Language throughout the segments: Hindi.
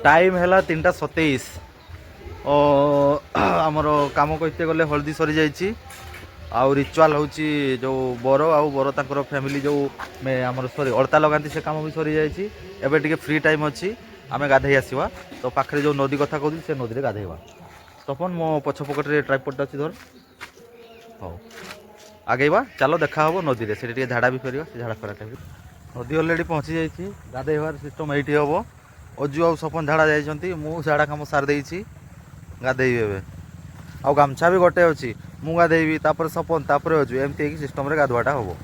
टाइम है 3:27 आमर कम कहते गले हल्दी सरी जाइए आउ रिचुआल हूँ जो बर आउ बर तर फैमिली जो आमर सॉरी अड़ता लगाती से काम भी सरी जाइए एवं टे फ्री टाइम अच्छी आम गाधे आसवा तो पाखे जो नदी कथा कहूँ से नदी में गाधेवा तपन मो पछ पकेटे ट्राइपॉड अच्छी धर हाँ आगेवा चलो देखा हम नदी में से झाड़ा भी कर झाड़ा फड़ा टाइम नदी अलरेडी पहुँची जाइए गाधेबार सिस्टम ये हम अजु आउ सपन झाड़ा जाइए मु झाड़ा काम सार देती गाधेबी एवं आउ गामछा भी गोटे अच्छी मु गाधेबी तापर सपन तापर अजु एमती सिस्टम रे गाधुआटा हम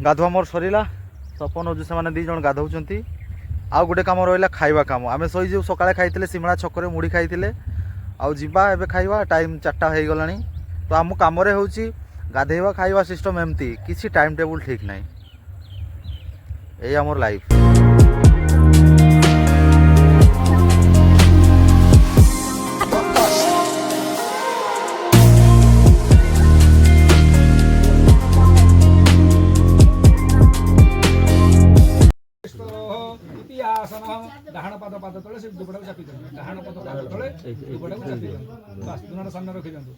गाधुआ मोर सरीला सपन अजु से मैंने 2 जन गाधौंती आउ गोटे कम रहा खाइबा कम आम शई जो सकाଳେ खाइले सिमला छक मुड़ी खाइले आउ जीवा एबे खाइबा टाइम 4टा हो गला तो आम कम हूँ गाधेवा खाइबा सिस्टम एमती किसी टाइम टेबुल ठीक ना ये आमर लाइफ डाहाण पाद पाद तले से दुपड़ा को चापी दियंतु डाहाण पाद पाद तले दुपड़ा को चापी दियंतु बस दुना सामने रखि दियंतु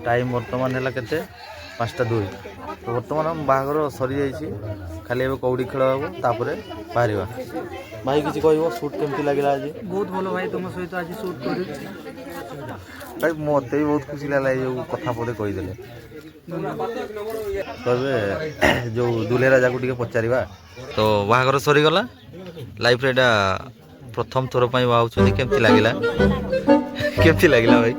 टाइम बर्तमान है के 5:02 तो बर्तमान बाहागर सरी जाइए खाली एवं कौड़ी खेल हम तापर बाहर भाई किसी कह सुट केमती लगे आज बहुत भलो भाई तुम सहित आज शूट कर भाई मत भी बहुत खुशी लगा ये कथा पदे कहीदे कहे जो दुल्हे राजा को पचारा तो बाहागर सरीगला लाइफ रे प्रथम थोर बाहर केमती लगे भाई